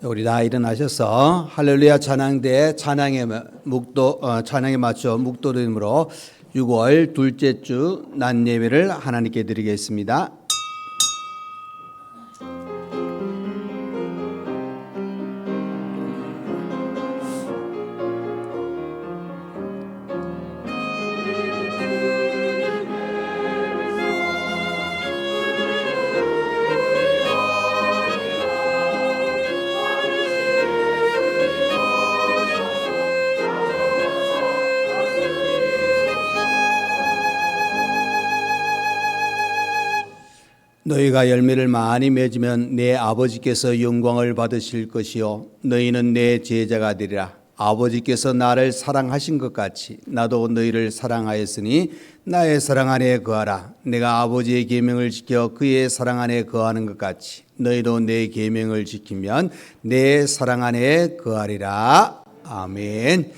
우리 다 일어나셔서 할렐루야 찬양대 찬양에 맞춰 묵도림으로 6월 둘째 주 낮 예배를 하나님께 드리겠습니다. 너희가 열매를 많이 맺으면 내 아버지께서 영광을 받으실 것이요 너희는 내 제자가 되리라. 아버지께서 나를 사랑하신 것 같이 나도 너희를 사랑하였으니 나의 사랑 안에 거하라. 내가 아버지의 계명을 지켜 그의 사랑 안에 거하는 것 같이 너희도 내 계명을 지키면 내 사랑 안에 거하리라. 아멘.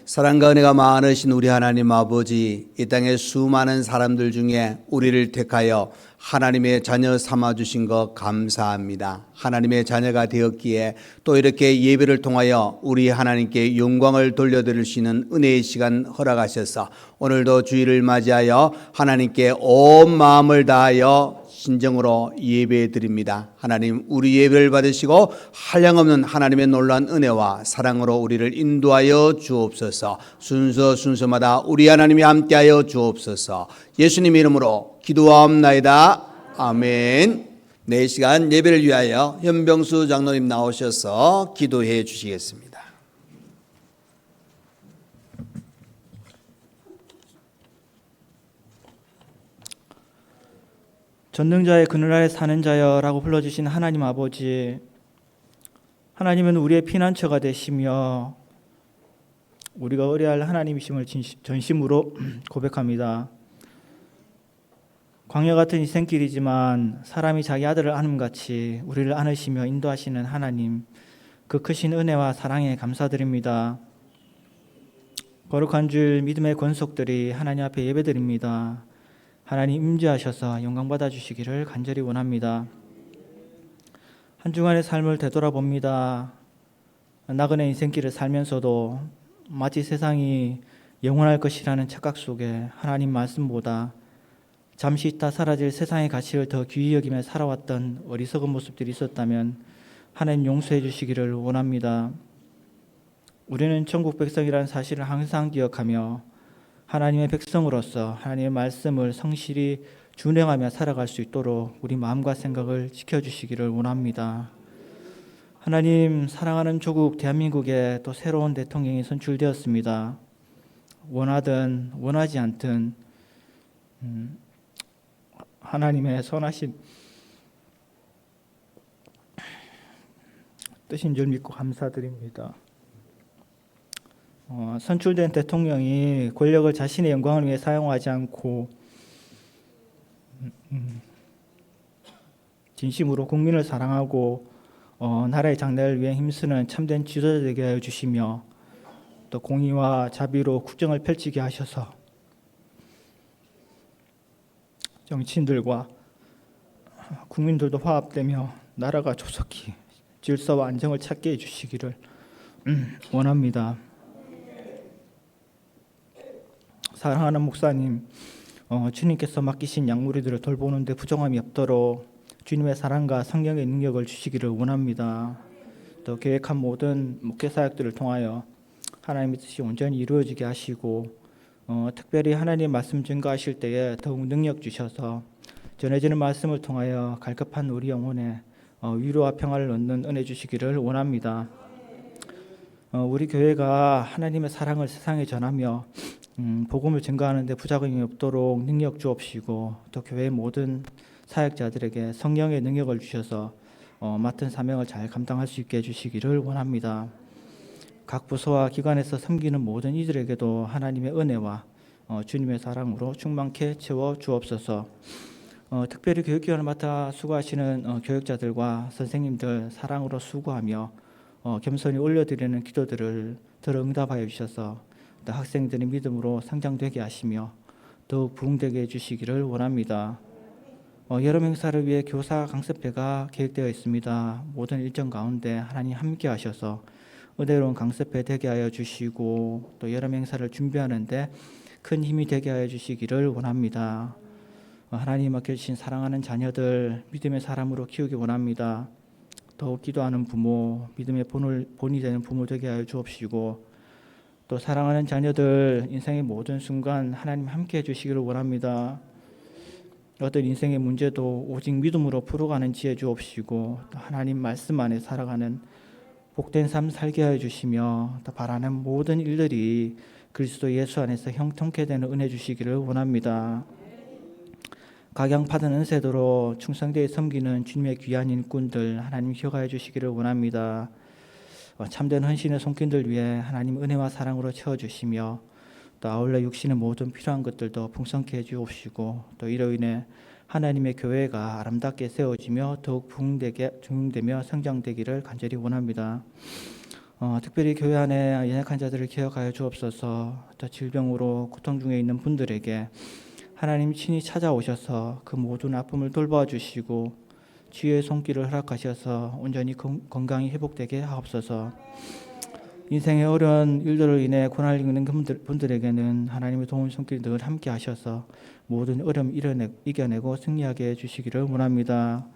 사랑과 은혜가 많으신 우리 하나님 아버지, 이 땅의 수많은 사람들 중에 우리를 택하여 하나님의 자녀 삼아주신 것 감사합니다. 하나님의 자녀가 되었기에 또 이렇게 예배를 통하여 우리 하나님께 영광을 돌려드릴 수 있는 은혜의 시간 허락하셔서 오늘도 주일을 맞이하여 하나님께 온 마음을 다하여 진정으로 예배 드립니다. 하나님, 우리 예배를 받으시고 한량없는 하나님의 놀라운 은혜와 사랑으로 우리를 인도하여 주옵소서. 순서마다 우리 하나님이 함께하여 주옵소서. 예수님 이름으로 기도하옵나이다. 아멘. 네, 시간 예배를 위하여 현병수 장로님 나오셔서 기도해 주시겠습니다. 전능자의 그늘 아래 사는 자여라고 불러주신 하나님 아버지, 하나님은 우리의 피난처가 되시며 우리가 의뢰할 하나님이심을 전심으로 고백합니다. 광야 같은 인생길이지만 사람이 자기 아들을 안음같이 우리를 안으시며 인도하시는 하나님, 그 크신 은혜와 사랑에 감사드립니다. 거룩한 주일 믿음의 권속들이 하나님 앞에 예배드립니다. 하나님 임재하셔서 영광 받아주시기를 간절히 원합니다. 한 주간의 삶을 되돌아봅니다. 나그네 인생길을 살면서도 마치 세상이 영원할 것이라는 착각 속에 하나님 말씀보다 잠시 있다 사라질 세상의 가치를 더 귀히 여기며 살아왔던 어리석은 모습들이 있었다면 하나님 용서해 주시기를 원합니다. 우리는 천국 백성이라는 사실을 항상 기억하며 하나님의 백성으로서 하나님의 말씀을 성실히 준행하며 살아갈 수 있도록 우리 마음과 생각을 지켜주시기를 원합니다. 하나님, 사랑하는 조국 대한민국에 또 새로운 대통령이 선출되었습니다. 원하든 원하지 않든 하나님의 선하신 뜻인 줄 믿고 감사드립니다. 선출된 대통령이 권력을 자신의 영광을 위해 사용하지 않고 진심으로 국민을 사랑하고 나라의 장래를 위해 힘쓰는 참된 지도자 되게 하여 주시며 또 공의와 자비로 국정을 펼치게 하셔서 정치인들과 국민들도 화합되며 나라가 조속히 질서와 안정을 찾게 해주시기를 원합니다. 사랑하는 목사님, 주님께서 맡기신 양무리들을 돌보는 데 부정함이 없도록 주님의 사랑과 성령의 능력을 주시기를 원합니다. 또 계획한 모든 목회 사역들을 통하여 하나님의 뜻이 온전히 이루어지게 하시고 특별히 하나님의 말씀 증거하실 때에 더욱 능력 주셔서 전해지는 말씀을 통하여 갈급한 우리 영혼에 위로와 평화를 얻는 은혜 주시기를 원합니다. 우리 교회가 하나님의 사랑을 세상에 전하며 복음을 증거하는 데 부작용이 없도록 능력 주옵시고 또 교회의 모든 사역자들에게 성령의 능력을 주셔서 맡은 사명을 잘 감당할 수 있게 해주시기를 원합니다. 각 부서와 기관에서 섬기는 모든 이들에게도 하나님의 은혜와 주님의 사랑으로 충만케 채워 주옵소서. 특별히 교육기관을 맡아 수고하시는 교육자들과 선생님들 사랑으로 수고하며 겸손히 올려드리는 기도들을 들어 응답하여 주셔서 또 학생들의 믿음으로 성장되게 하시며 더욱 부흥되게 해주시기를 원합니다. 여름 행사를 위해 교사 강습회가 계획되어 있습니다. 모든 일정 가운데 하나님 함께 하셔서 은혜로운 강습회 되게 하여 주시고 또 여름 행사를 준비하는데 큰 힘이 되게 하여 주시기를 원합니다. 하나님 맡겨주신 사랑하는 자녀들 믿음의 사람으로 키우기 원합니다. 더욱 기도하는 부모, 믿음의 본이 되는 부모 되게 하여 주옵시고 또 사랑하는 자녀들 인생의 모든 순간 하나님 함께 해주시기를 원합니다. 어떤 인생의 문제도 오직 믿음으로 풀어가는 지혜 주옵시고 또 하나님 말씀 안에 살아가는 복된 삶 살게 하여 주시며 또 바라는 모든 일들이 그리스도 예수 안에서 형통케 되는 은혜 주시기를 원합니다. 각양 받은 은혜대로 충성되이 섬기는 주님의 귀한 일꾼들 하나님 기억하여 주시기를 원합니다. 참된 헌신의 손길들 위해 하나님 은혜와 사랑으로 채워주시며 또 아울러 육신의 모든 필요한 것들도 풍성케 해주옵시고 또 이로 인해 하나님의 교회가 아름답게 세워지며 더욱 부흥되며 성장되기를 간절히 원합니다. 특별히 교회 안에 연약한 자들을 기억하여 주옵소서. 또 질병으로 고통 중에 있는 분들에게 하나님 친히 찾아오셔서 그 모든 아픔을 돌보아 주시고 치유의 손길을 허락하셔서 온전히 건강이 회복되게 하옵소서. 인생의 어려운 일들로 인해 고난을 겪는 분들에게는 하나님의 도움 손길 늘 함께 하셔서 모든 어려움 이겨내고 승리하게 해주시기를 원합니다.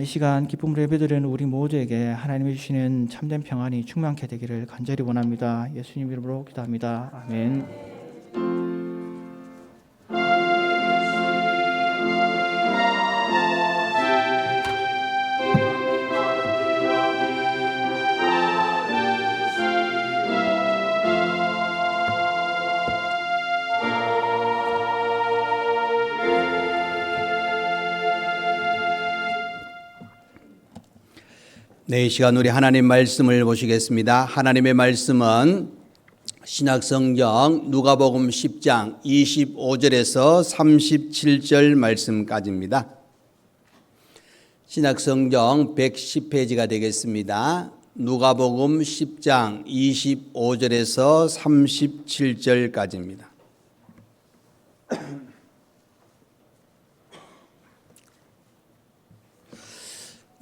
이 시간 기쁨으로 예배드리는 우리 모두에게 하나님이 주시는 참된 평안이 충만케 되기를 간절히 원합니다. 예수님 이름으로 기도합니다. 아멘. 네, 이 시간 우리 하나님 말씀을 보시겠습니다. 하나님의 말씀은 신약성경 누가복음 10장 25절에서 37절 말씀까지입니다. 신약성경 110페이지가 되겠습니다. 누가복음 10장 25절에서 37절까지입니다.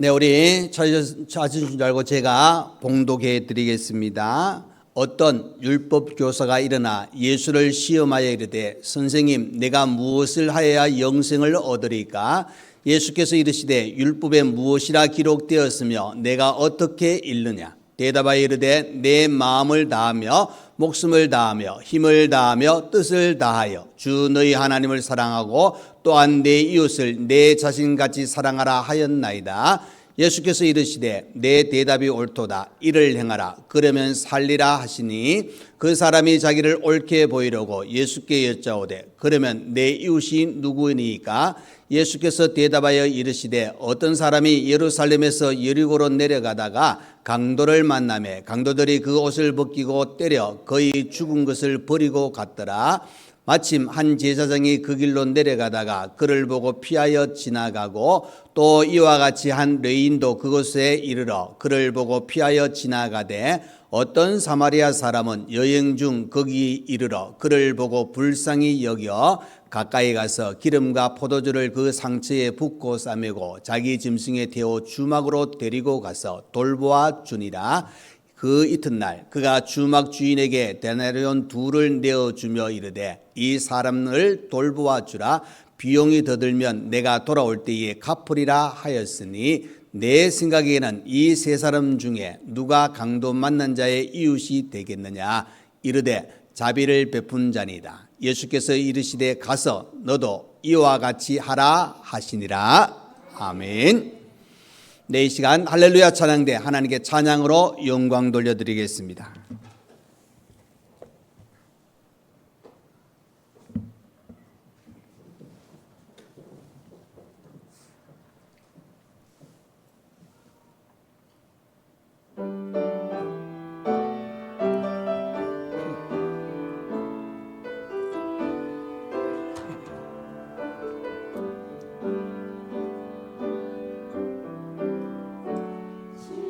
네, 우리 찾으신 줄 알고 제가 봉독해 드리겠습니다. 어떤 율법 교사가 일어나 예수를 시험하여 이르되 선생님 내가 무엇을 하여야 영생을 얻으리까? 예수께서 이르시되 율법에 무엇이라 기록되었으며 내가 어떻게 읽느냐? 대답하여 이르되 내 마음을 다하며 목숨을 다하며 힘을 다하며 뜻을 다하여 주 너희 하나님을 사랑하고 또한 내 이웃을 내 자신같이 사랑하라 하였나이다. 예수께서 이르시되 내 대답이 옳도다. 이를 행하라. 그러면 살리라 하시니 그 사람이 자기를 옳게 보이려고 예수께 여짜오되 그러면 내 이웃이 누구이니까? 예수께서 대답하여 이르시되 어떤 사람이 예루살렘에서 여리고로 내려가다가 강도를 만나매 강도들이 그 옷을 벗기고 때려 거의 죽은 것을 버리고 갔더라. 마침 한 제사장이 그 길로 내려가다가 그를 보고 피하여 지나가고 또 이와 같이 한 레인도 그곳에 이르러 그를 보고 피하여 지나가되 어떤 사마리아 사람은 여행 중 거기 이르러 그를 보고 불쌍히 여겨 가까이 가서 기름과 포도주를 그 상처에 붓고 싸매고 자기 짐승에 태워 주막으로 데리고 가서 돌보아 주니라. 그 이튿날 그가 주막 주인에게 데나리온 2를 내어주며 이르되 이 사람을 돌보아 주라. 비용이 더 들면 내가 돌아올 때에 갚으리라 하였으니 내 생각에는 이 세 사람 중에 누가 강도 만난 자의 이웃이 되겠느냐? 이르되 자비를 베푼 자니이다. 예수께서 이르시되 가서 너도 이와 같이 하라 하시니라. 아멘. 네, 이 시간 할렐루야 찬양대 하나님께 찬양으로 영광 돌려드리겠습니다.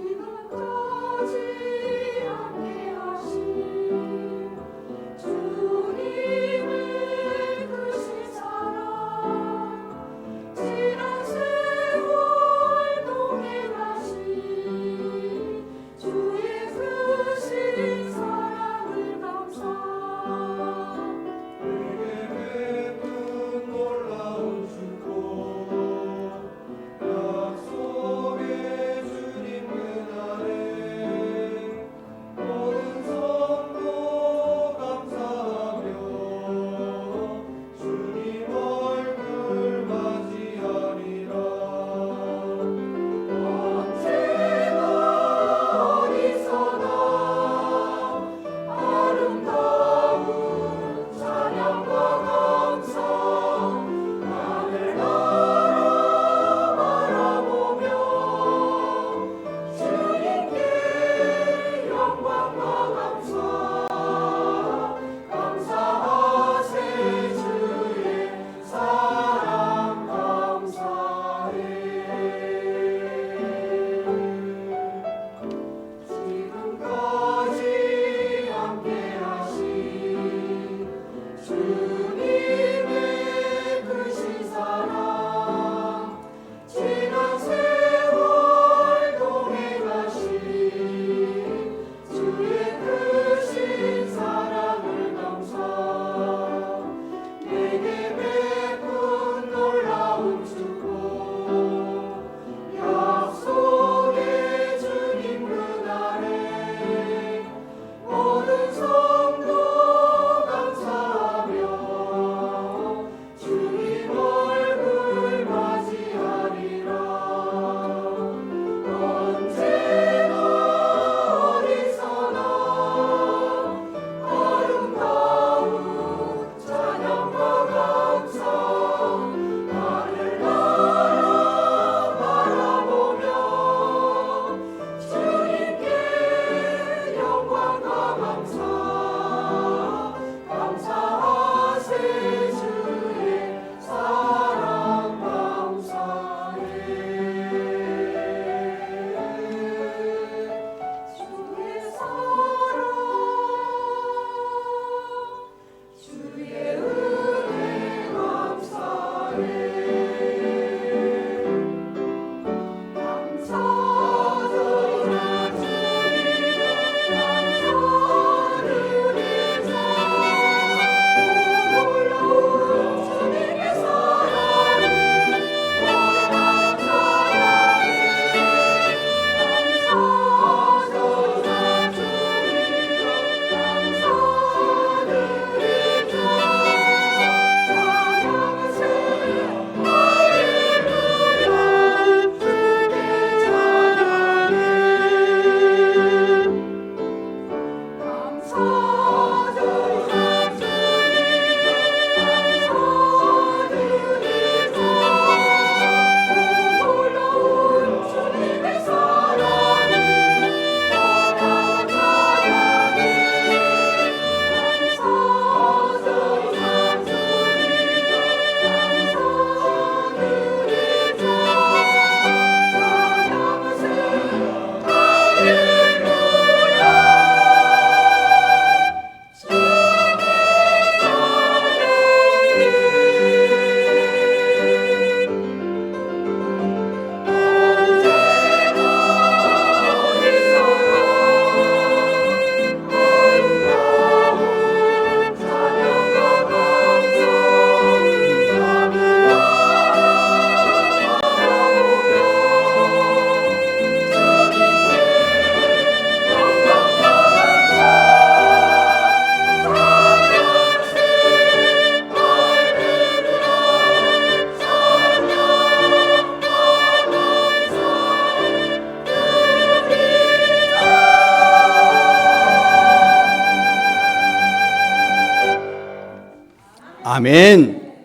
지금까지 함께한 아멘.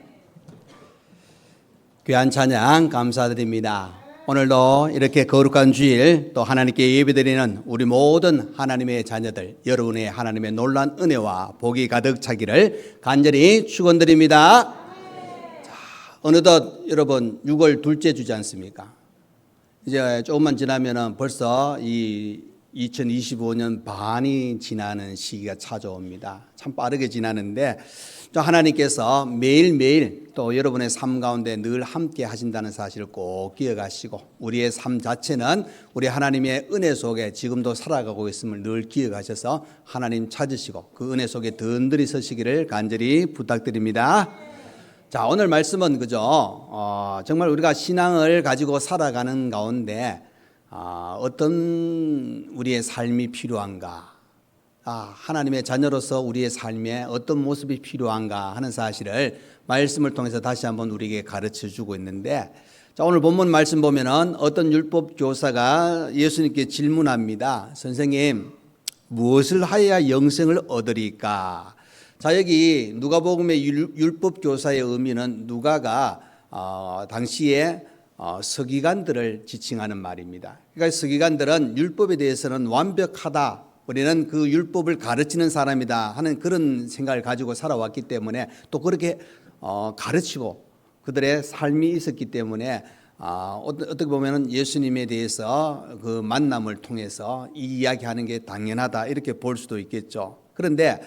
귀한 찬양 감사드립니다. 오늘도 이렇게 거룩한 주일 또 하나님께 예배드리는 우리 모든 하나님의 자녀들, 여러분의 하나님의 놀라운 은혜와 복이 가득 차기를 간절히 축원드립니다. 자, 어느덧 여러분 6월 둘째 주지 않습니까? 이제 조금만 지나면은 벌써 이 2025년 반이 지나는 시기가 찾아옵니다. 참 빠르게 지나는데 또 하나님께서 매일매일 또 여러분의 삶 가운데 늘 함께 하신다는 사실을 꼭 기억하시고 우리의 삶 자체는 우리 하나님의 은혜 속에 지금도 살아가고 있음을 늘 기억하셔서 하나님 찾으시고 그 은혜 속에 든든히 서시기를 간절히 부탁드립니다. 자, 오늘 말씀은 정말 우리가 신앙을 가지고 살아가는 가운데 어떤 우리의 삶이 필요한가, 하나님의 자녀로서 우리의 삶에 어떤 모습이 필요한가 하는 사실을 말씀을 통해서 다시 한번 우리에게 가르쳐 주고 있는데, 자, 오늘 본문 말씀 보면은 어떤 율법 교사가 예수님께 질문합니다. 선생님, 무엇을 하여야 영생을 얻으리까? 자, 여기 누가복음의 율법 교사의 의미는 누가가 당시에 서기관들을 지칭하는 말입니다. 그러니까 서기관들은 율법에 대해서는 완벽하다, 우리는 그 율법을 가르치는 사람이다 하는 그런 생각을 가지고 살아왔기 때문에 또 그렇게 가르치고 그들의 삶이 있었기 때문에 어떻게 보면 예수님에 대해서 그 만남을 통해서 이 이야기하는 게 당연하다 이렇게 볼 수도 있겠죠. 그런데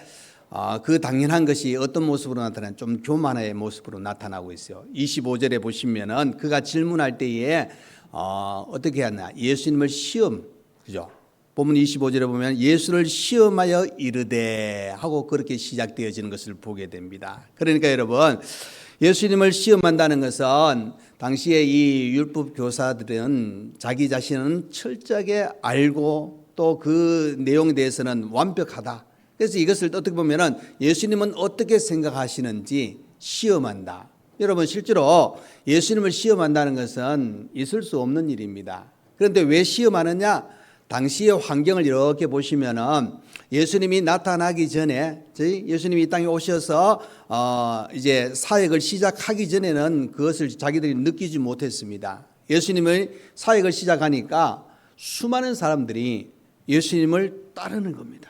그 당연한 것이 어떤 모습으로 나타나는 좀 교만의 모습으로 나타나고 있어요. 25절에 보시면은 그가 질문할 때에 어떻게 하냐, 예수님을 그죠? 본문 25절에 보면 예수를 시험하여 이르되 하고 그렇게 시작되어지는 것을 보게 됩니다. 그러니까 여러분, 예수님을 시험한다는 것은 당시에 이 율법 교사들은 자기 자신은 철저하게 알고 또 그 내용에 대해서는 완벽하다. 그래서 이것을 어떻게 보면은 예수님은 어떻게 생각하시는지 시험한다. 여러분, 실제로 예수님을 시험한다는 것은 있을 수 없는 일입니다. 그런데 왜 시험하느냐? 당시의 환경을 이렇게 보시면은 예수님이 나타나기 전에, 예수님이 이 땅에 오셔서 이제 사역을 시작하기 전에는 그것을 자기들이 느끼지 못했습니다. 예수님의 사역을 시작하니까 수많은 사람들이 예수님을 따르는 겁니다.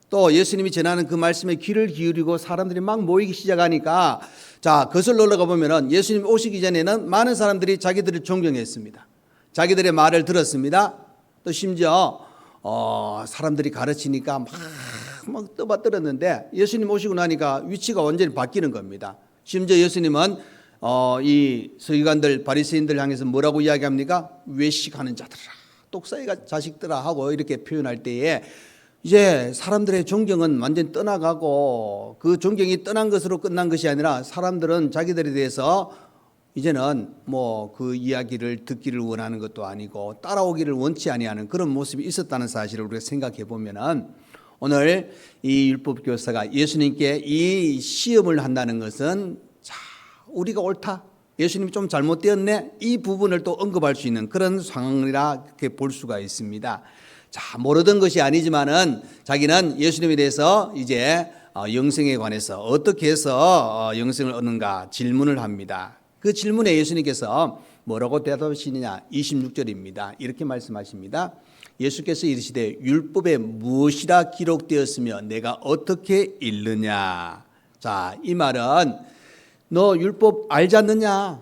또 예수님이 전하는 그 말씀에 귀를 기울이고 사람들이 막 모이기 시작하니까, 자, 그것을 놀러가 보면은 예수님 오시기 전에는 많은 사람들이 자기들을 존경했습니다. 자기들의 말을 들었습니다. 또 심지어 사람들이 가르치니까 막 떠받들었는데 예수님 오시고 나니까 위치가 완전히 바뀌는 겁니다. 심지어 예수님은 이 서기관들 바리새인들 향해서 뭐라고 이야기합니까? 외식하는 자들아, 똑사이가 자식들아 하고 이렇게 표현할 때에 이제 사람들의 존경은 완전히 떠나가고 그 존경이 떠난 것으로 끝난 것이 아니라 사람들은 자기들에 대해서 이제는 뭐 그 이야기를 듣기를 원하는 것도 아니고 따라오기를 원치 아니하는 그런 모습이 있었다는 사실을 우리가 생각해 보면은 오늘 이 율법 교사가 예수님께 이 시험을 한다는 것은, 자, 우리가 옳다, 예수님이 좀 잘못되었네, 이 부분을 또 언급할 수 있는 그런 상황이라 그렇게 볼 수가 있습니다. 자, 모르던 것이 아니지만은 자기는 예수님에 대해서 이제 영생에 관해서 어떻게 해서 영생을 얻는가 질문을 합니다. 그 질문에 예수님께서 뭐라고 대답하시느냐, 26절입니다. 이렇게 말씀하십니다. 예수께서 이르시되 율법에 무엇이라 기록되었으며 내가 어떻게 읽느냐. 자, 이 말은 너 율법 알지 않느냐?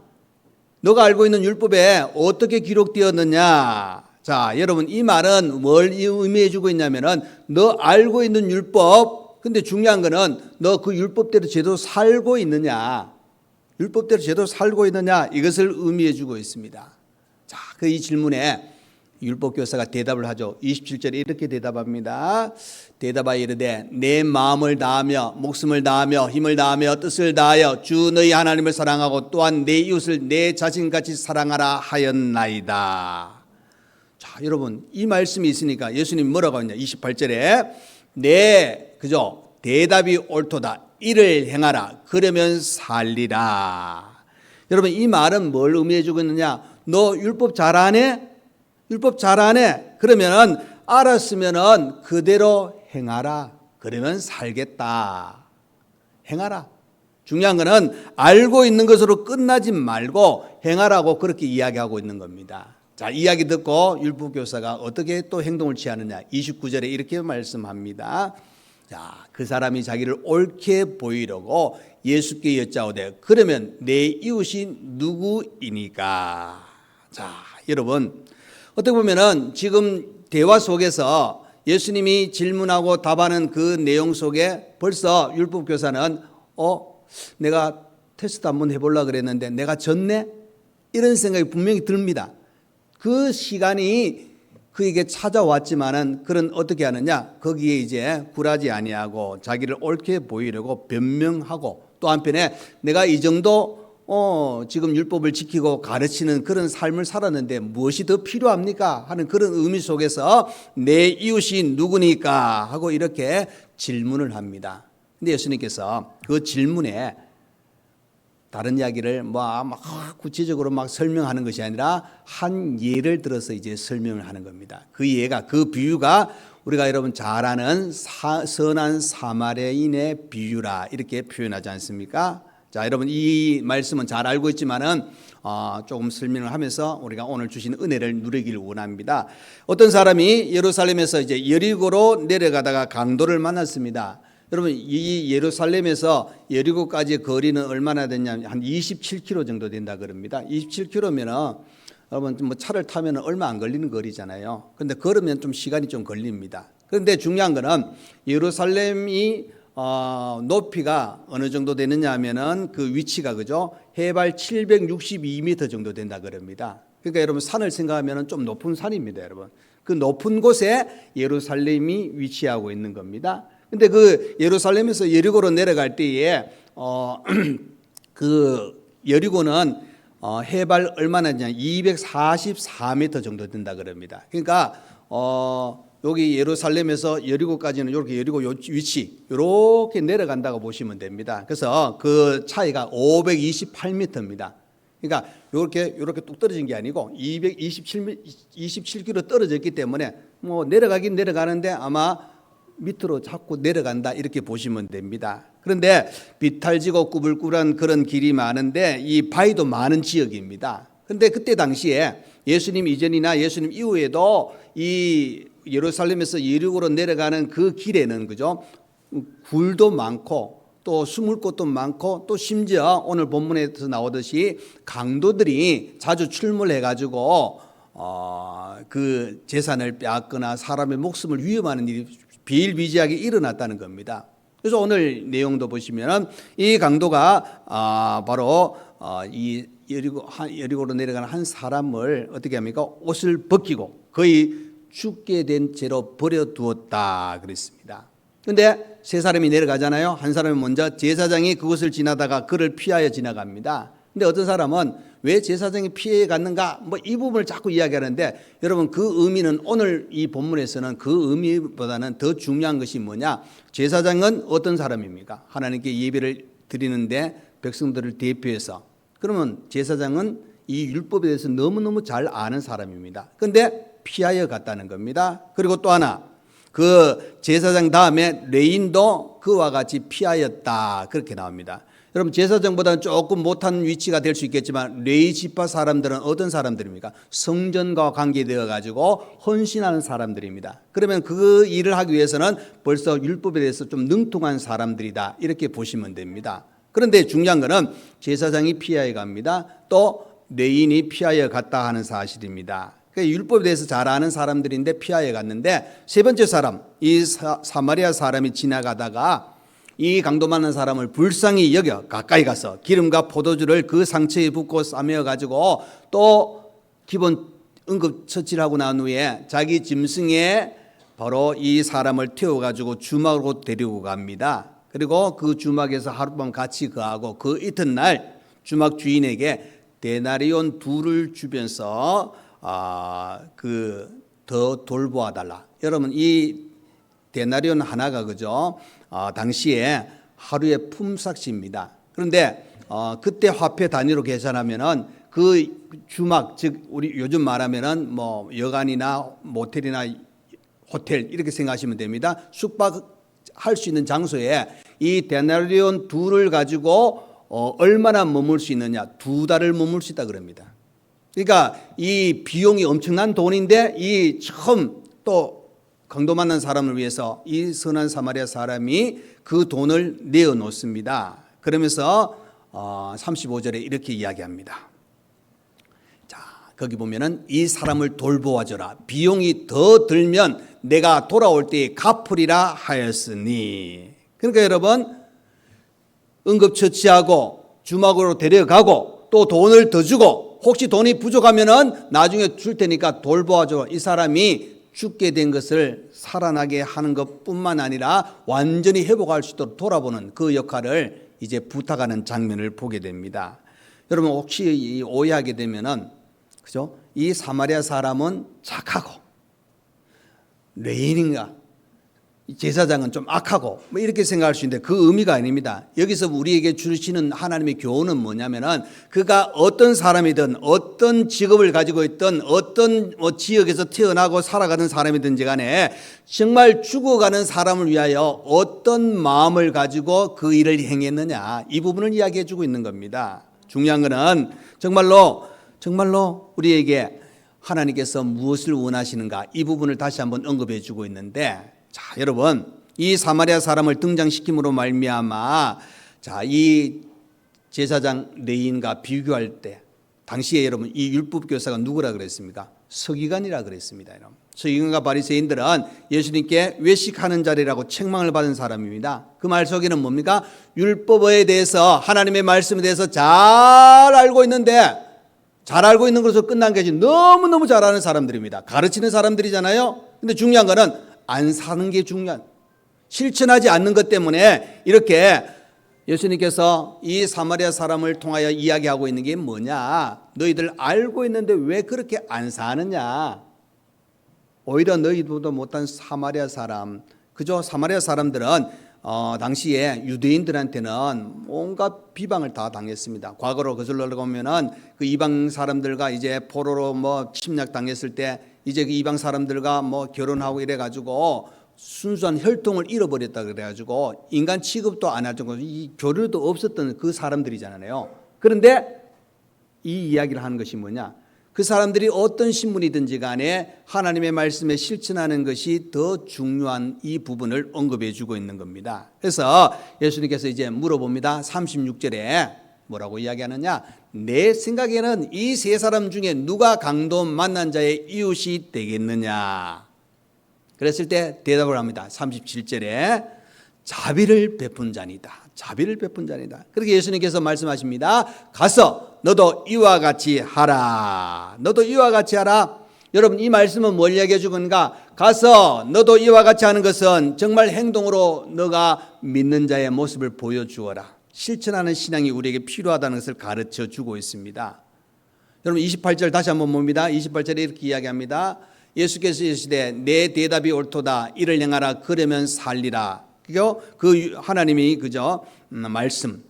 너가 알고 있는 율법에 어떻게 기록되었느냐? 자, 여러분, 이 말은 뭘 의미해 주고 있냐면은 너 알고 있는 율법, 근데 중요한 거는 너 그 율법대로 제대로 살고 있느냐, 율법대로 제대로 살고 있느냐, 이것을 의미해 주고 있습니다. 자, 그 이 질문에 율법 교사가 대답을 하죠. 27절에 이렇게 대답합니다. 대답하여 이르되 내 마음을 다하며 목숨을 다하며 힘을 다하며 뜻을 다하여 주 너희 하나님을 사랑하고 또한 내 이웃을 내 자신같이 사랑하라 하였나이다. 자, 여러분, 이 말씀이 있으니까 예수님 뭐라고 하냐, 28절에 대답이 옳도다, 이를 행하라, 그러면 살리라. 여러분, 이 말은 뭘 의미해 주고 있느냐? 너 율법 잘하네? 율법 잘하네? 그러면은 알았으면은 그대로 행하라, 그러면 살겠다. 행하라. 중요한 거는 알고 있는 것으로 끝나지 말고 행하라고 그렇게 이야기하고 있는 겁니다. 자, 이야기 듣고 율법교사가 어떻게 또 행동을 취하느냐. 29절에 이렇게 말씀합니다. 자, 그 사람이 자기를 옳게 보이려고 예수께 여짜오되 그러면 내 이웃이 누구이니까. 자, 여러분 어떻게 보면은 지금 대화 속에서 예수님이 질문하고 답하는 그 내용 속에 벌써 율법교사는 내가 테스트 한번 해보려고 그랬는데 내가 졌네? 이런 생각이 분명히 듭니다. 그 시간이 그에게 찾아왔지만은 그런 어떻게 하느냐? 거기에 이제 굴하지 아니하고 자기를 옳게 보이려고 변명하고 또 한편에 내가 이 정도 지금 율법을 지키고 가르치는 그런 삶을 살았는데 무엇이 더 필요합니까? 하는 그런 의미 속에서 내 이웃이 누구니까 하고 이렇게 질문을 합니다. 근데 예수님께서 그 질문에 다른 이야기를 막 구체적으로 막 설명하는 것이 아니라 한 예를 들어서 이제 설명을 하는 겁니다. 그 예가, 그 비유가 우리가 여러분 잘 아는 선한 사마리아인의 비유라 이렇게 표현하지 않습니까? 자, 여러분 이 말씀은 잘 알고 있지만은 조금 설명을 하면서 우리가 오늘 주신 은혜를 누리기를 원합니다. 어떤 사람이 예루살렘에서 이제 여리고로 내려가다가 강도를 만났습니다. 여러분 이 예루살렘에서 여리고까지의 거리는 얼마나 되냐면 한 27km 정도 된다 그럽니다. 27km면은 여러분 뭐 차를 타면 얼마 안 걸리는 거리잖아요. 그런데 걸으면 좀 시간이 좀 걸립니다. 그런데 중요한 거는 예루살렘이 높이가 어느 정도 되느냐 하면은 그 위치가 그죠? 해발 762m 정도 된다 그럽니다. 그러니까 여러분 산을 생각하면은 좀 높은 산입니다, 여러분. 그 높은 곳에 예루살렘이 위치하고 있는 겁니다. 근데 그 예루살렘에서 여리고로 내려갈 때에 그 여리고는 해발 얼마나 되냐 244m 정도 된다 그럽니다. 그러니까 여기 예루살렘에서 여리고까지는 이렇게 여리고 위치 이렇게 내려간다고 보시면 됩니다. 그래서 그 차이가 528m입니다. 그러니까 이렇게 뚝 떨어진 게 아니고 27km 떨어졌기 때문에 뭐 내려가긴 내려가는데 아마 밑으로 자꾸 내려간다 이렇게 보시면 됩니다. 그런데 비탈지고 꾸불꾸불한 그런 길이 많은데 이 바위도 많은 지역입니다. 그런데 그때 당시에 예수님 이전이나 예수님 이후에도 이 예루살렘에서 여리고로 내려가는 그 길에는 그죠? 굴도 많고 또 숨을 곳도 많고 또 심지어 오늘 본문에서 나오듯이 강도들이 자주 출몰해 가지고 그 재산을 빼앗거나 사람의 목숨을 위협하는 일이 비일비재하게 일어났다는 겁니다. 그래서 오늘 내용도 보시면은 이 강도가 바로 이 여리고로 내려가는 한 사람을 어떻게 합니까? 옷을 벗기고 거의 죽게 된 채로 버려두었다 그랬습니다. 그런데 세 사람이 내려가잖아요. 한 사람이 먼저 제사장이 그곳을 지나다가 그를 피하여 지나갑니다. 근데 어떤 사람은 왜 제사장이 피해 갔는가? 뭐 이 부분을 자꾸 이야기하는데 여러분 그 의미는 오늘 이 본문에서는 그 의미보다는 더 중요한 것이 뭐냐? 제사장은 어떤 사람입니까? 하나님께 예배를 드리는데 백성들을 대표해서 그러면 제사장은 이 율법에 대해서 너무너무 잘 아는 사람입니다. 그런데 피하여 갔다는 겁니다. 그리고 또 하나 그 제사장 다음에 레인도 그와 같이 피하였다 그렇게 나옵니다. 여러분 제사장보다는 조금 못한 위치가 될 수 있겠지만 레위 지파 사람들은 어떤 사람들입니까? 성전과 관계되어 가지고 헌신하는 사람들입니다. 그러면 그 일을 하기 위해서는 벌써 율법에 대해서 좀 능통한 사람들이다 이렇게 보시면 됩니다. 그런데 중요한 거는 제사장이 피하여 갑니다. 또 레인이 피하여 갔다 하는 사실입니다. 그러니까 율법에 대해서 잘 아는 사람들인데 피하여 갔는데 세 번째 사람 이 사마리아 사람이 지나가다가 이 강도 많은 사람을 불쌍히 여겨 가까이 가서 기름과 포도주를 그 상처에 붓고 싸매어 가지고 또 기본 응급처치를 하고 난 후에 자기 짐승에 바로 이 사람을 태워 가지고 주막으로 데리고 갑니다. 그리고 그 주막에서 하룻밤 같이 거하고 그 이튿날 주막 주인에게 데나리온 2를 주면서 더 돌보아 달라. 여러분 이 데나리온 하나가 그죠? 당시에 하루의 품삯입니다. 그런데 그때 화폐 단위로 계산하면은 그 주막 즉 우리 요즘 말하면은 뭐 여관이나 모텔이나 호텔 이렇게 생각하시면 됩니다. 숙박할 수 있는 장소에 이 데나리온 둘을 가지고 얼마나 머물 수 있느냐? 2달을 머물 수 있다 그럽니다. 그러니까 이 비용이 엄청난 돈인데 이 처음 또 강도 만난 사람을 위해서 이 선한 사마리아 사람이 그 돈을 내어 놓습니다. 그러면서 35절에 이렇게 이야기합니다. 자, 거기 보면은 이 사람을 돌보아줘라. 비용이 더 들면 내가 돌아올 때에 갚으리라 하였으니. 그러니까 여러분, 응급처치하고 주막으로 데려가고 또 돈을 더 주고 혹시 돈이 부족하면은 나중에 줄 테니까 돌보아줘. 이 사람이 죽게 된 것을 살아나게 하는 것뿐만 아니라 완전히 회복할 수 있도록 돌아보는 그 역할을 이제 부탁하는 장면을 보게 됩니다. 여러분 혹시 오해하게 되면은 그죠? 이 사마리아 사람은 착하고 레인인가 제사장은 좀 악하고 뭐 이렇게 생각할 수 있는데 그 의미가 아닙니다. 여기서 우리에게 주시는 하나님의 교훈은 뭐냐면은 그가 어떤 사람이든 어떤 직업을 가지고 있든 어떤 지역에서 태어나고 살아가는 사람이든지 간에 정말 죽어가는 사람을 위하여 어떤 마음을 가지고 그 일을 행했느냐 이 부분을 이야기해 주고 있는 겁니다. 중요한 거는 정말로 우리에게 하나님께서 무엇을 원하시는가 이 부분을 다시 한번 언급해 주고 있는데 자, 여러분, 이 사마리아 사람을 등장시킴으로 말미암아 자, 이 제사장 레인과 비교할 때 당시에 여러분 이 율법 교사가 누구라 그랬습니까? 서기관이라 그랬습니다. 여러분. 서기관과 바리새인들은 예수님께 외식하는 자리라고 책망을 받은 사람입니다. 그 말 속에는 뭡니까? 율법에 대해서 하나님의 말씀에 대해서 잘 알고 있는데 잘 알고 있는 것으로 끝난 것이 너무너무 잘 아는 사람들입니다. 가르치는 사람들이잖아요. 근데 중요한 거는 안 사는 게 중요한, 실천하지 않는 것 때문에 이렇게 예수님께서 이 사마리아 사람을 통하여 이야기하고 있는 게 뭐냐? 너희들 알고 있는데 왜 그렇게 안 사느냐? 오히려 너희들도 못한 사마리아 사람, 그죠? 사마리아 사람들은 당시에 유대인들한테는 온갖 비방을 다 당했습니다. 과거로 거슬러 보면은 그 이방 사람들과 이제 포로로 침략 당했을 때 이제 그 이방 사람들과 결혼하고 이래 가지고 순수한 혈통을 잃어버렸다 그래 가지고 인간 취급도 안 할 정도로 이 교류도 없었던 그 사람들이잖아요. 그런데 이 이야기를 하는 것이 뭐냐? 그 사람들이 어떤 신분이든지 간에 하나님의 말씀에 실천하는 것이 더 중요한 이 부분을 언급해 주고 있는 겁니다. 그래서 예수님께서 이제 물어봅니다. 36절에 뭐라고 이야기하느냐? 내 생각에는 이 세 사람 중에 누가 강도 만난 자의 이웃이 되겠느냐? 그랬을 때 대답을 합니다. 37절에 자비를 베푼 자니다. 자비를 베푼 자니다. 그렇게 예수님께서 말씀하십니다. 가서 너도 이와 같이 하라. 너도 이와 같이 하라. 여러분 이 말씀은 뭘 이야기해 주건가? 가서 너도 이와 같이 하는 것은 정말 행동으로 너가 믿는 자의 모습을 보여주어라. 실천하는 신앙이 우리에게 필요하다는 것을 가르쳐 주고 있습니다. 여러분 28절 다시 한번 봅니다. 28절에 이렇게 이야기합니다. 예수께서 이르시되 내 대답이 옳도다. 이를 행하라. 그러면 살리라. 그 하나님이 그저 말씀,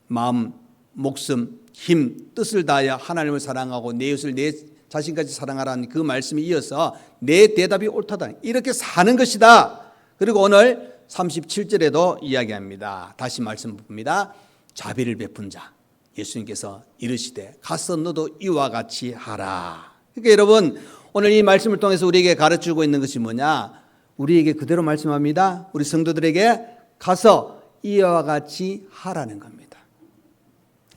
마음, 목숨, 힘, 뜻을 다하여 하나님을 사랑하고 내 이웃을 내 자신까지 사랑하라는 그 말씀에 이어서 내 대답이 옳다. 이렇게 사는 것이다. 그리고 오늘 37절에도 이야기합니다. 다시 말씀 봅니다. 자비를 베푼 자. 예수님께서 이르시되 가서 너도 이와 같이 하라. 그러니까 여러분 오늘 이 말씀을 통해서 우리에게 가르치고 있는 것이 뭐냐? 우리에게 그대로 말씀합니다. 우리 성도들에게 가서 이와 같이 하라는 겁니다.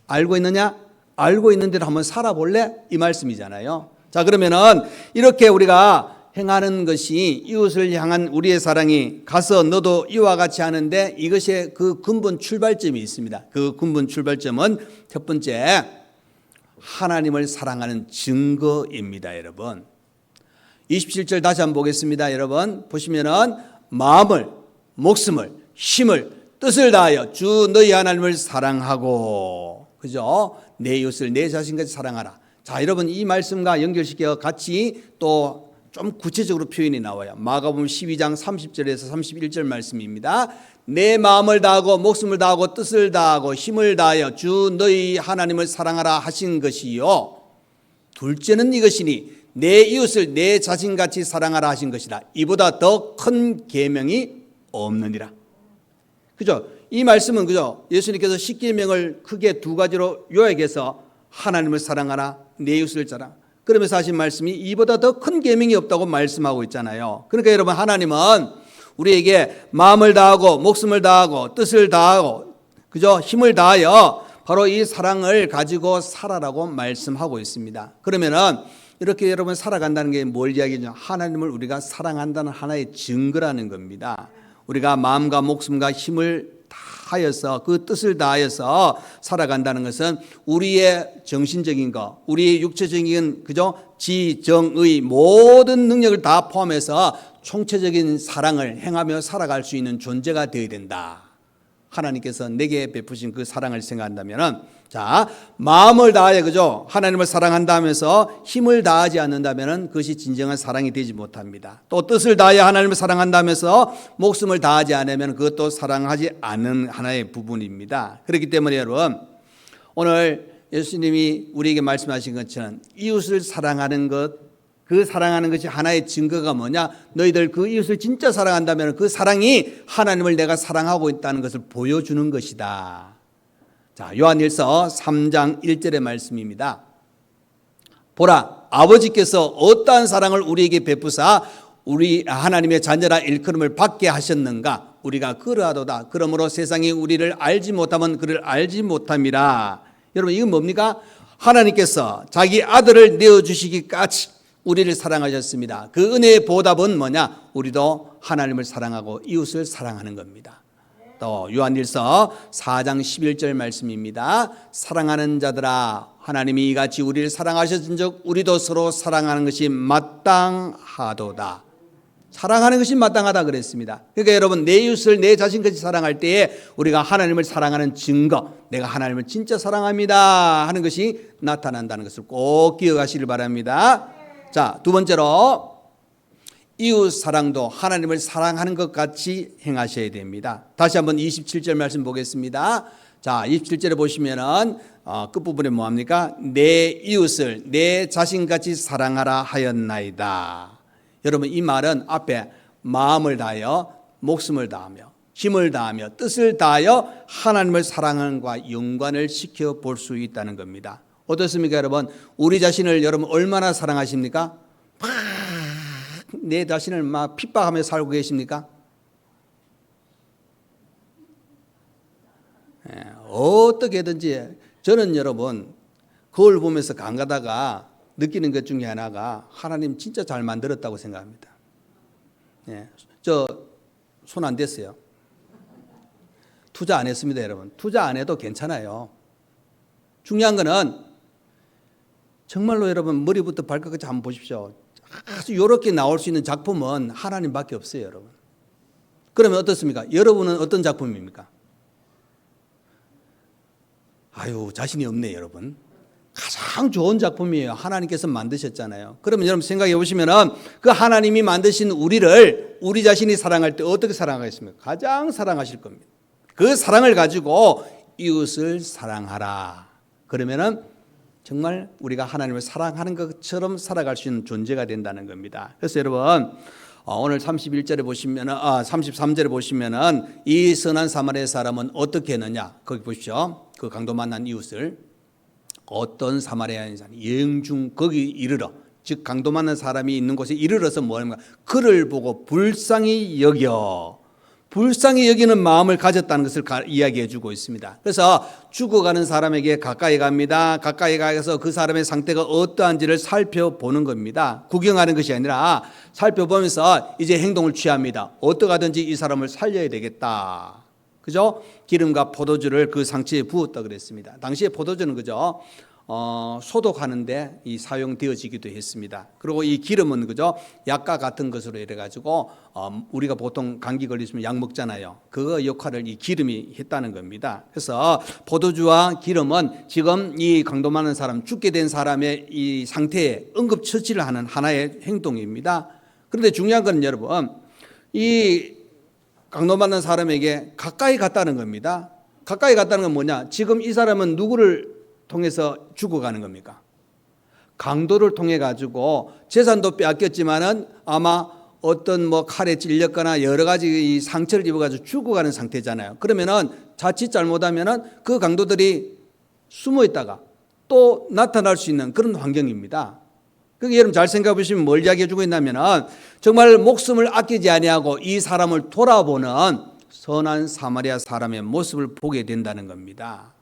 알고 있느냐? 알고 있는 대로 한번 살아볼래? 이 말씀이잖아요. 자, 그러면은 이렇게 우리가 행하는 것이 이웃을 향한 우리의 사랑이 가서 너도 이와 같이 하는데 이것의 그 근본 출발점이 있습니다. 그 근본 출발점은 첫 번째 하나님을 사랑하는 증거입니다, 여러분. 27절 다시 한번 보겠습니다. 여러분 보시면은 마음을, 목숨을, 힘을, 뜻을 다하여 주 너희 하나님을 사랑하고 그죠? 내 이웃을 내 자신까지 사랑하라. 자, 여러분 이 말씀과 연결시켜 같이 또 좀 구체적으로 표현이 나와요. 마가복음 12장 30절에서 31절 말씀입니다. 내 마음을 다하고 목숨을 다하고 뜻을 다하고 힘을 다하여 주 너희 하나님을 사랑하라 하신 것이요. 둘째는 이것이니 내 이웃을 내 자신같이 사랑하라 하신 것이다. 이보다 더 큰 계명이 없느니라. 그죠? 이 말씀은 그죠? 예수님께서 십계명을 크게 두 가지로 요약해서 하나님을 사랑하라, 내 이웃을 사랑. 그러면서 하신 말씀이 이보다 더 큰 계명이 없다고 말씀하고 있잖아요. 그러니까 여러분, 하나님은 우리에게 마음을 다하고 목숨을 다하고 뜻을 다하고 그죠? 힘을 다하여 바로 이 사랑을 가지고 살아라고 말씀하고 있습니다. 그러면은 이렇게 여러분 살아간다는 게 뭘 이야기죠? 하나님을 우리가 사랑한다는 하나의 증거라는 겁니다. 우리가 마음과 목숨과 힘을 다하여서 그 뜻을 다하여서 살아간다는 것은 우리의 정신적인 것, 우리의 육체적인 그죠? 지정의 모든 능력을 다 포함해서 총체적인 사랑을 행하며 살아갈 수 있는 존재가 되어야 된다. 하나님께서 내게 베푸신 그 사랑을 생각한다면은, 자, 마음을 다하여 그죠? 하나님을 사랑한다면서 힘을 다하지 않는다면은 그것이 진정한 사랑이 되지 못합니다. 또 뜻을 다하여 하나님을 사랑한다면서 목숨을 다하지 않으면 그것도 사랑하지 않는 하나의 부분입니다. 그렇기 때문에 여러분, 오늘 예수님이 우리에게 말씀하신 것처럼 이웃을 사랑하는 것, 그 사랑하는 것이 하나의 증거가 뭐냐? 너희들 그 이웃을 진짜 사랑한다면 그 사랑이 하나님을 내가 사랑하고 있다는 것을 보여주는 것이다. 자, 요한일서 3장 1절의 말씀입니다. 보라, 아버지께서 어떠한 사랑을 우리에게 베푸사 우리 하나님의 자녀라 일컬음을 받게 하셨는가? 우리가 그러하도다. 그러므로 세상이 우리를 알지 못하면 그를 알지 못함이라. 여러분, 이건 뭡니까? 하나님께서 자기 아들을 내어주시기까지 우리를 사랑하셨습니다. 그 은혜의 보답은 뭐냐? 우리도 하나님을 사랑하고 이웃을 사랑하는 겁니다. 또 요한일서 4장 11절 말씀입니다. 사랑하는 자들아, 하나님이 이같이 우리를 사랑하셨은즉 우리도 서로 사랑하는 것이 마땅하도다. 사랑하는 것이 마땅하다 그랬습니다. 그러니까 여러분, 내 이웃을 내 자신같이 사랑할 때에 우리가 하나님을 사랑하는 증거, 내가 하나님을 진짜 사랑합니다 하는 것이 나타난다는 것을 꼭 기억하시길 바랍니다. 자, 두 번째로 이웃 사랑도 하나님을 사랑하는 것 같이 행하셔야 됩니다. 다시 한번 27절 말씀 보겠습니다. 자, 27절에 보시면은 끝부분에 뭐합니까? 내 이웃을 내 자신같이 사랑하라 하였나이다. 여러분, 이 말은 앞에 마음을 다하여 목숨을 다하며 힘을 다하며 뜻을 다하여 하나님을 사랑하는 것과 연관을 시켜 볼 수 있다는 겁니다. 어떻습니까, 여러분? 우리 자신을 여러분 얼마나 사랑하십니까? 막 내 자신을 막 핍박하며 살고 계십니까? 어떻게든지 저는 여러분 거울 보면서 강 가다가 느끼는 것 중에 하나가 하나님 진짜 잘 만들었다고 생각합니다. 저 손 안 댔어요. 투자 안 했습니다, 여러분. 투자 안 해도 괜찮아요. 중요한 거는 정말로 여러분 머리부터 발끝까지 한번 보십시오. 아주 이렇게 나올 수 있는 작품은 하나님밖에 없어요, 여러분. 그러면 어떻습니까? 여러분은 어떤 작품입니까? 아유, 자신이 없네, 여러분. 가장 좋은 작품이에요. 하나님께서 만드셨잖아요. 그러면 여러분 생각해 보시면은 그 하나님이 만드신 우리를 우리 자신이 사랑할 때 어떻게 사랑하겠습니까? 가장 사랑하실 겁니다. 그 사랑을 가지고 이웃을 사랑하라. 그러면은 정말 우리가 하나님을 사랑하는 것처럼 살아갈 수 있는 존재가 된다는 겁니다. 그래서 여러분 오늘 31절에 보시면은 33절에 보시면은 이 선한 사마리아 사람은 어떻게 했느냐? 거기 보십시오. 그 강도 만난 이웃을 어떤 사마리아인 사람 여행 중 거기 이르러, 즉 강도 만난 사람이 있는 곳에 이르러서 뭐합니까? 그를 보고 불쌍히 여기는 마음을 가졌다는 것을 이야기해 주고 있습니다. 그래서 죽어가는 사람에게 가까이 갑니다. 가까이 가서 그 사람의 상태가 어떠한지를 살펴보는 겁니다. 구경하는 것이 아니라 살펴보면서 이제 행동을 취합니다. 어떠하든지 이 사람을 살려야 되겠다. 그죠? 기름과 포도주를 그 상처에 부었다 그랬습니다. 당시에 포도주는 그죠? 소독하는데 이 사용되어지기도 했습니다. 그리고 이 기름은 그죠? 약과 같은 것으로 이래 가지고 우리가 보통 감기 걸리시면 약 먹잖아요. 그 역할을 이 기름이 했다는 겁니다. 그래서 포도주와 기름은 지금 이 강도 많은 사람, 죽게 된 사람의 이 상태에 응급 처치를 하는 하나의 행동입니다. 그런데 중요한 건 여러분, 이 강도 받는 사람에게 가까이 갔다는 겁니다. 가까이 갔다는 건 뭐냐? 지금 이 사람은 누구를 통해서 죽어가는 겁니까? 강도를 통해 가지고 재산도 빼앗겼지만은 아마 어떤 칼에 찔렸거나 여러 가지 상처를 입어가지고 죽어가는 상태잖아요. 그러면은 자칫 잘못하면은 그 강도들이 숨어 있다가 또 나타날 수 있는 그런 환경입니다. 그게 여러분 잘 생각해 보시면 뭘 이야기해 주고 있냐면은 정말 목숨을 아끼지 아니하고 이 사람을 돌아보는 선한 사마리아 사람의 모습을 보게 된다는 겁니다.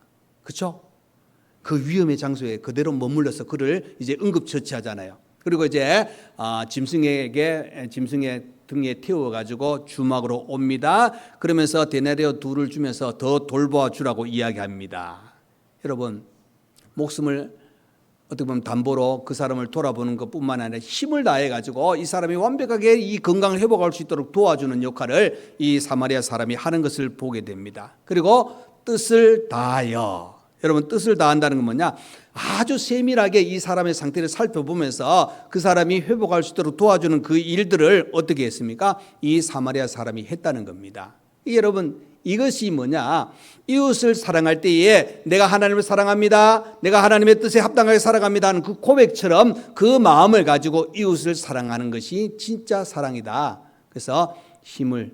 그렇죠? 그 위험의 장소에 그대로 머물러서 그를 이제 응급처치하잖아요. 그리고 이제 짐승의 등에 태워가지고 주막으로 옵니다. 그러면서 데나리오 2를 주면서 더 돌보아 주라고 이야기합니다. 여러분, 목숨을 어떻게 보면 담보로 그 사람을 돌아보는 것뿐만 아니라 힘을 다해가지고 이 사람이 완벽하게 이 건강을 회복할 수 있도록 도와주는 역할을 이 사마리아 사람이 하는 것을 보게 됩니다. 그리고 뜻을 다하여, 여러분 뜻을 다한다는 건 뭐냐? 아주 세밀하게 이 사람의 상태를 살펴보면서 그 사람이 회복할 수 있도록 도와주는 그 일들을 어떻게 했습니까? 이 사마리아 사람이 했다는 겁니다. 여러분, 이것이 뭐냐? 이웃을 사랑할 때에 내가 하나님을 사랑합니다, 내가 하나님의 뜻에 합당하게 살아갑니다 하는 그 고백처럼 그 마음을 가지고 이웃을 사랑하는 것이 진짜 사랑이다. 그래서 힘을,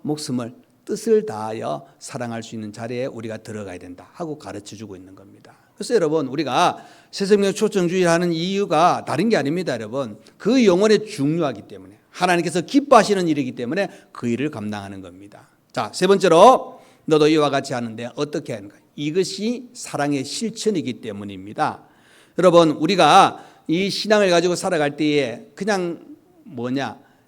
목숨을, 뜻을 다하여 사랑할 수 있는 자리에 우리가 들어가야 된다 하고 가르쳐주고 있는 겁니다. 그래서 여러분, 우리가 새생명 초청주의를 하는 이유가 다른 게 아닙니다. 여러분, 그 영혼에 중요하기 때문에, 하나님께서 기뻐하시는 일이기 때문에 그 일을 감당하는 겁니다. 자, 세 번째로 너도 이와 같이 하는데 어떻게 하는가? 이것이 사랑의 실천이기 때문입니다. 여러분, 우리가 이 신앙을 가지고 살아갈 때에 그냥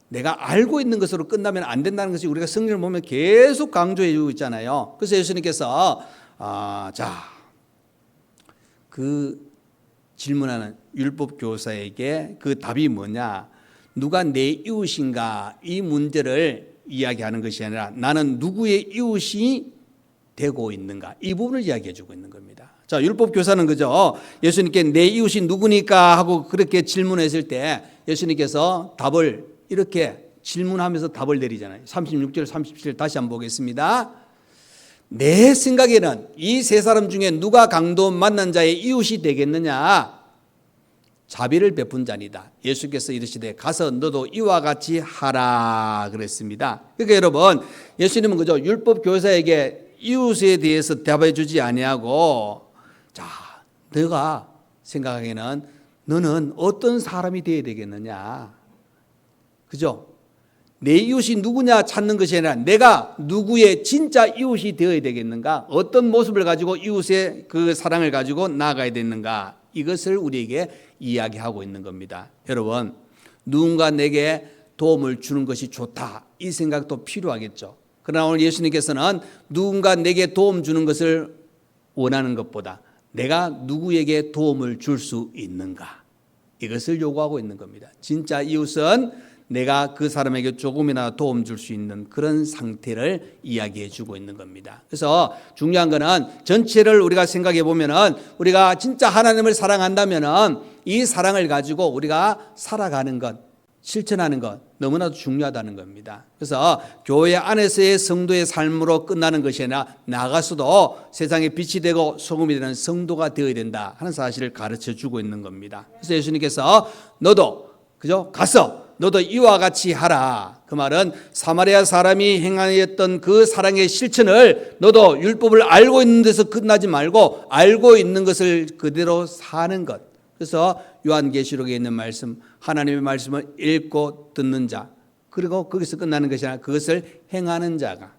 내가 알고 있는 것으로 끝나면 안 된다는 것이 우리가 성경을 보면 계속 강조해 주고 있잖아요. 그래서 예수님께서 그 질문하는 율법 교사에게 그 답이 뭐냐? 누가 내 이웃인가? 이 문제를 이야기하는 것이 아니라 나는 누구의 이웃이 되고 있는가? 이 부분을 이야기해 주고 있는 겁니다. 자, 율법 교사는 그죠? 예수님께 내 이웃이 누구니까 하고 그렇게 질문했을 때 예수님께서 답을 이렇게 질문하면서 답을 내리잖아요. 36절, 37절 다시 한번 보겠습니다. 내 생각에는 이 세 사람 중에 누가 강도 만난 자의 이웃이 되겠느냐? 자비를 베푼 자니다. 예수께서 이르시되 가서 너도 이와 같이 하라 그랬습니다. 그러니까 여러분, 예수님은 그죠? 율법 교사에게 이웃에 대해서 답해 주지 아니하고, 자, 너가 생각하기에는 너는 어떤 사람이 되어야 되겠느냐? 그죠? 내 이웃이 누구냐 찾는 것이 아니라 내가 누구의 진짜 이웃이 되어야 되겠는가? 어떤 모습을 가지고 이웃의 그 사랑을 가지고 나아가야 되는가? 이것을 우리에게 이야기하고 있는 겁니다. 여러분, 누군가 내게 도움을 주는 것이 좋다, 이 생각도 필요하겠죠. 그러나 오늘 예수님께서는 누군가 내게 도움 주는 것을 원하는 것보다 내가 누구에게 도움을 줄 수 있는가, 이것을 요구하고 있는 겁니다. 진짜 이웃은 내가 그 사람에게 조금이나 도움 줄 수 있는 그런 상태를 이야기해 주고 있는 겁니다. 그래서 중요한 거는 전체를 우리가 생각해 보면은 우리가 진짜 하나님을 사랑한다면은 이 사랑을 가지고 우리가 살아가는 것, 실천하는 것 너무나도 중요하다는 겁니다. 그래서 교회 안에서의 성도의 삶으로 끝나는 것이 아니라 나가서도 세상에 빛이 되고 소금이 되는 성도가 되어야 된다 하는 사실을 가르쳐 주고 있는 겁니다. 그래서 예수님께서 너도 가서 너도 이와 같이 하라. 그 말은 사마리아 사람이 행하였던 그 사랑의 실천을 너도 율법을 알고 있는 데서 끝나지 말고 알고 있는 것을 그대로 사는 것. 그래서 요한계시록에 있는 말씀, 하나님의 말씀을 읽고 듣는 자, 그리고 거기서 끝나는 것이 아니라 그것을 행하는 자가,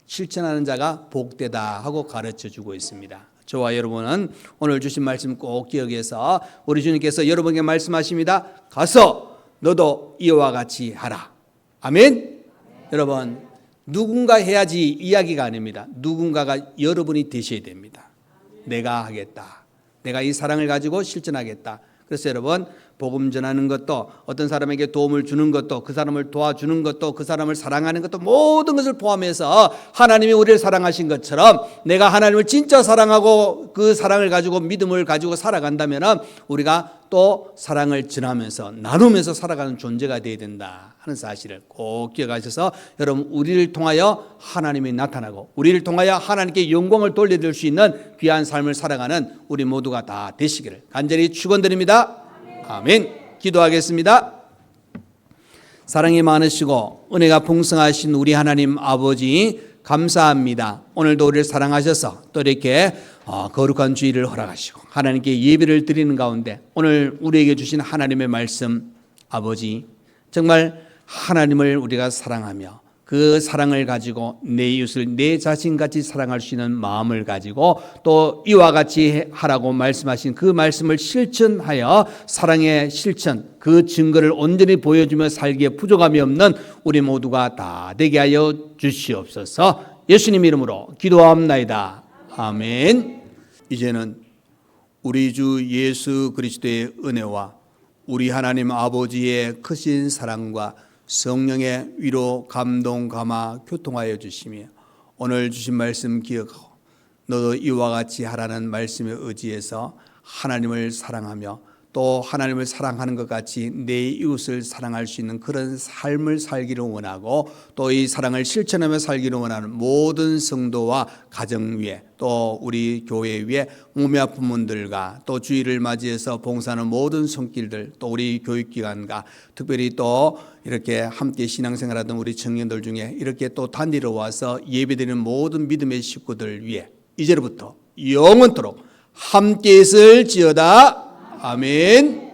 실천하는 자가 복되다 하고 가르쳐주고 있습니다. 저와 여러분은 오늘 주신 말씀 꼭 기억해서 우리 주님께서 여러분에게 말씀하십니다. 가서 너도 이와 같이 하라. 아멘. 여러분, 누군가 해야지 이야기가 아닙니다. 누군가가 여러분이 되셔야 됩니다. 내가 하겠다. 내가 이 사랑을 가지고 실천하겠다. 그래서 여러분, 복음 전하는 것도, 어떤 사람에게 도움을 주는 것도, 그 사람을 도와주는 것도, 그 사람을 사랑하는 것도, 모든 것을 포함해서 하나님이 우리를 사랑하신 것처럼 내가 하나님을 진짜 사랑하고 그 사랑을 가지고 믿음을 가지고 살아간다면 우리가 또 사랑을 전하면서 나누면서 살아가는 존재가 되어야 된다 하는 사실을 꼭 기억하셔서 여러분, 우리를 통하여 하나님이 나타나고 우리를 통하여 하나님께 영광을 돌려드릴 수 있는 귀한 삶을 살아가는 우리 모두가 다 되시기를 간절히 축원드립니다. 아멘. 기도하겠습니다. 사랑이 많으시고 은혜가 풍성하신 우리 하나님 아버지, 감사합니다. 오늘도 우리를 사랑하셔서 또 이렇게 거룩한 주일을 허락하시고 하나님께 예배를 드리는 가운데 오늘 우리에게 주신 하나님의 말씀, 아버지 정말 하나님을 우리가 사랑하며 그 사랑을 가지고 내 이웃을 내 자신같이 사랑할 수 있는 마음을 가지고 또 이와 같이 하라고 말씀하신 그 말씀을 실천하여 사랑의 실천, 그 증거를 온전히 보여주며 살기에 부족함이 없는 우리 모두가 다 되게 하여 주시옵소서. 예수님 이름으로 기도합나이다. 아멘. 이제는 우리 주 예수 그리스도의 은혜와 우리 하나님 아버지의 크신 사랑과 성령의 위로, 감동, 감화, 교통하여 주시며 오늘 주신 말씀 기억하고 너도 이와 같이 하라는 말씀에 의지해서 하나님을 사랑하며 또 하나님을 사랑하는 것 같이 내 이웃을 사랑할 수 있는 그런 삶을 살기를 원하고 또 이 사랑을 실천하며 살기를 원하는 모든 성도와 가정 위에 또 우리 교회 위에 몸이 아픈 분들과 또 주일을 맞이해서 봉사하는 모든 손길들 또 우리 교육기관과 특별히 또 이렇게 함께 신앙생활하던 우리 청년들 중에 이렇게 또 단위로 와서 예배드리는 모든 믿음의 식구들 위에 이제로부터 영원토록 함께 있을지어다. 아멘.